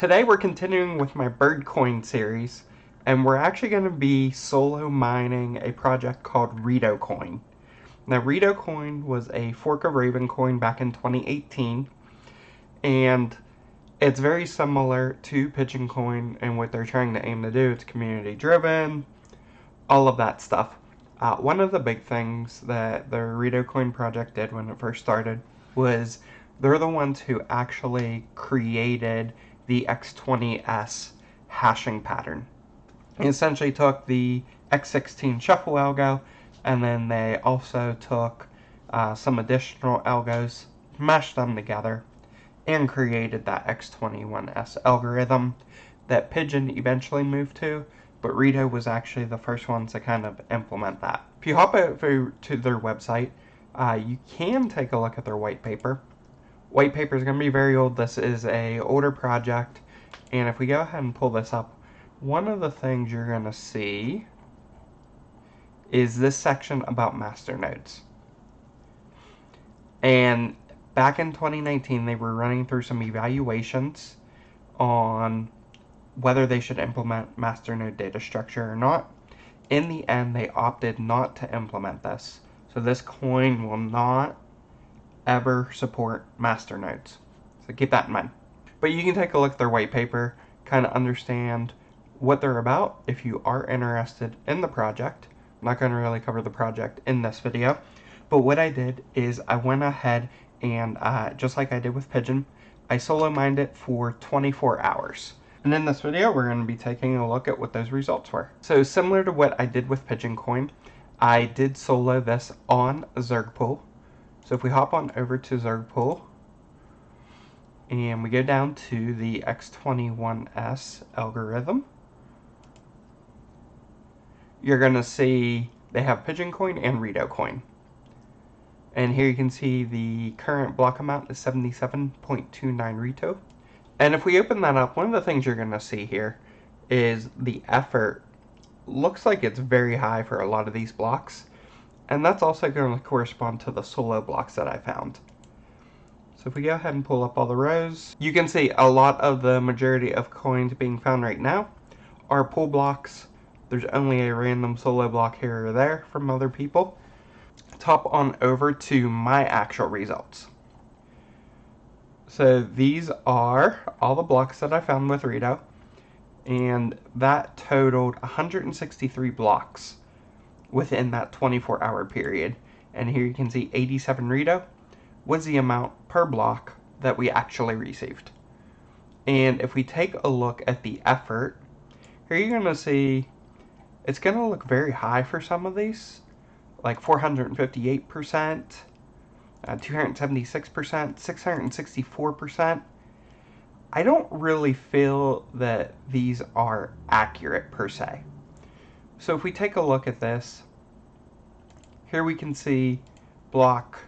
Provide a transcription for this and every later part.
Today we're continuing with my Birdcoin series, and we're actually going to be solo mining a project called Ritocoin. Now, Ritocoin was a fork of Ravencoin back in 2018, and it's very similar to Pigeon Coin and what they're trying to aim to do. It's community driven, all of that stuff. One of the big things that the Ritocoin project did when it first started was they're the ones who actually created the X20S hashing pattern. It essentially took the X16 shuffle algo, and then they also took some additional algos, mashed them together, and created that X21S algorithm that Pigeon eventually moved to, but Rito was actually the first ones to kind of implement that. If you hop over to their website, you can take a look at their white paper. White paper is going to be very old. This is a older project, and if we go ahead and pull this up, one of the things you're going to see is this section about masternodes. And back in 2019, they were running through some evaluations on whether they should implement masternode data structure or not. In the end, they opted not to implement this. So this coin will not ever support masternodes. So keep that in mind. But you can take a look at their white paper, kind of understand what they're about if you are interested in the project. I'm not going to really cover the project in this video, but what I did is I went ahead and just like I did with Pigeon, I solo mined it for 24 hours. And in this video, we're going to be taking a look at what those results were. So similar to what I did with Pigeon Coin, I did solo this on Zergpool. So if we hop on over to Zergpool, and we go down to the X21S algorithm, you're going to see they have Pigeon Coin and Ritocoin. And here you can see the current block amount is 77.29 Rito. And if we open that up, one of the things you're going to see here is the effort looks like it's very high for a lot of these blocks. And that's also going to correspond to the solo blocks that I found. So if we go ahead and pull up all the rows, you can see a lot of the majority of coins being found right now are pool blocks. There's only a random solo block here or there from other people. Top on over to my actual results. So these are all the blocks that I found with Rito, and that totaled 163 blocks within that 24-hour period. And here you can see 87 Rito was the amount per block that we actually received. And if we take a look at the effort, here you're going to see it's going to look very high for some of these, like 458%. 276%, 664%. I don't really feel that these are accurate per se. So if we take a look at this, here we can see block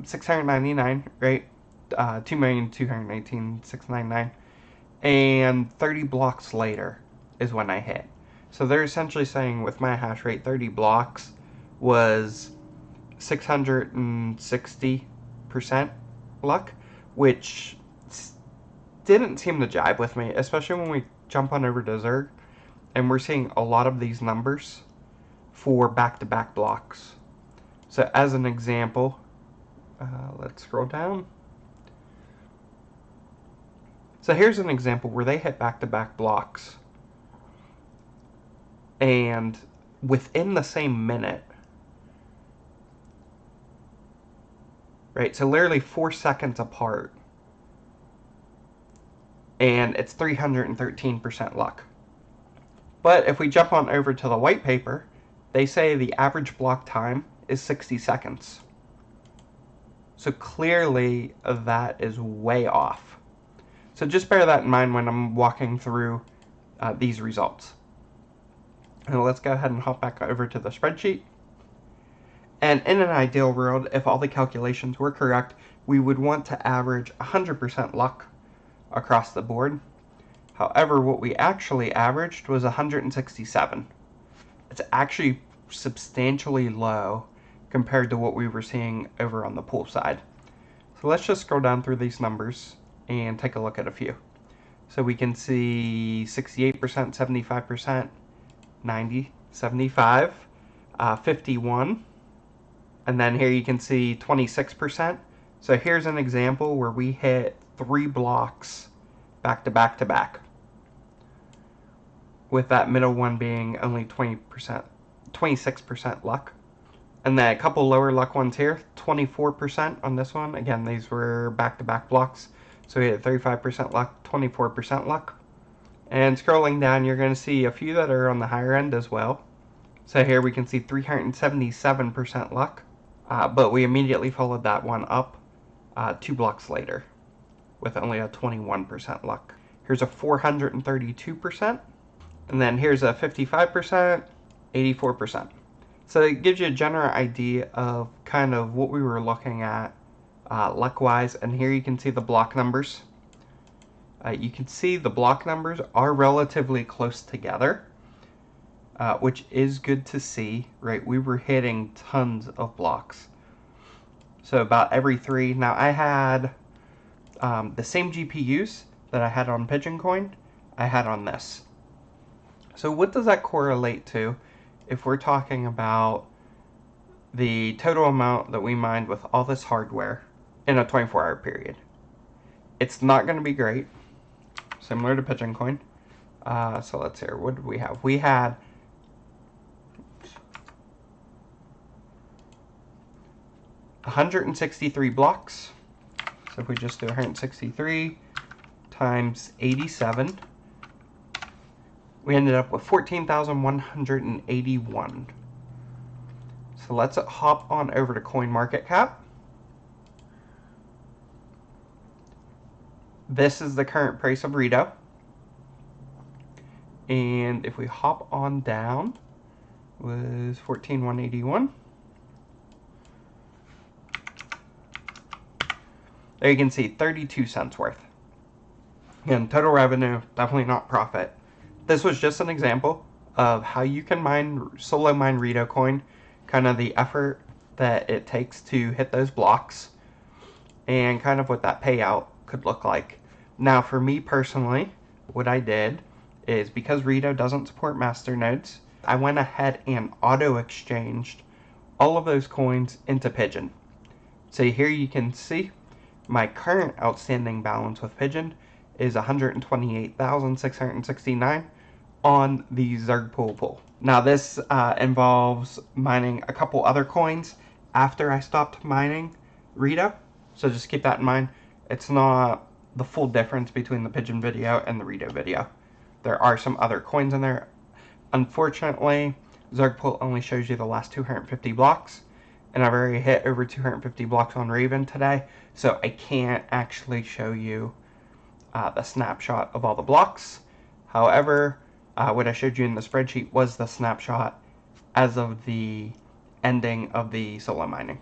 699, right? 2,219,699, and 30 blocks later is when I hit. So they're essentially saying with my hash rate, 30 blocks was 660% luck, which didn't seem to jive with me, especially when we jump on over to Zerg and we're seeing a lot of these numbers for back-to-back blocks. So as an example, let's scroll down. So here's an example where they hit back-to-back blocks, and within the same minute, right, so literally 4 seconds apart, and it's 313% luck. But if we jump on over to the white paper, they say the average block time is 60 seconds. So clearly that is way off. So just bear that in mind when I'm walking through these results. And let's go ahead and hop back over to the spreadsheet. And in an ideal world, if all the calculations were correct, we would want to average 100% luck across the board. However, what we actually averaged was 167. It's actually substantially low compared to what we were seeing over on the pool side. So let's just scroll down through these numbers and take a look at a few. So we can see 68%, 75%, 90, 75, 51, and then here you can see 26%. So here's an example where we hit 3 blocks back to back to back, with that middle one being only 20%, 26% luck. And then a couple lower luck ones here, 24% on this one. Again, these were back-to-back blocks. So we had 35% luck, 24% luck. And scrolling down, you're going to see a few that are on the higher end as well. So here we can see 377% luck. But we immediately followed that one up 2 blocks later with only a 21% luck. Here's a 432%. And then here's a 55%, 84%. So it gives you a general idea of kind of what we were looking at luck-wise. And here you can see the block numbers. You can see the block numbers are relatively close together, which is good to see, right? We were hitting tons of blocks. So about every 3. Now I had the same GPUs that I had on Pigeon Coin, I had on this. So what does that correlate to if we're talking about the total amount that we mined with all this hardware in a 24-hour period? It's not going to be great, similar to Pigeon Coin. So let's see here. What did we have? We had 163 blocks. So if we just do 163 times 87, we ended up with 14,181. So let's hop on over to CoinMarketCap. This is the current price of RITO. And if we hop on down, was 14,181. There you can see 32 cents worth. Again, total revenue, definitely not profit. This was just an example of how you can solo mine Ritocoin, kind of the effort that it takes to hit those blocks, and kind of what that payout could look like. Now, for me personally, what I did is, because Rito doesn't support masternodes, I went ahead and auto-exchanged all of those coins into Pigeon. So here you can see my current outstanding balance with Pigeon is 128,669 on the Zerg pool. Now this involves mining a couple other coins after I stopped mining Rito, so just keep that in mind. It's not the full difference between the Pigeon video and the Rito video. There are some other coins in there. Unfortunately, Zerg pool only shows you the last 250 blocks, and I've already hit over 250 blocks on Raven today, so I can't actually show you the snapshot of all the blocks. However, what I showed you in the spreadsheet was the snapshot as of the ending of the solo mining.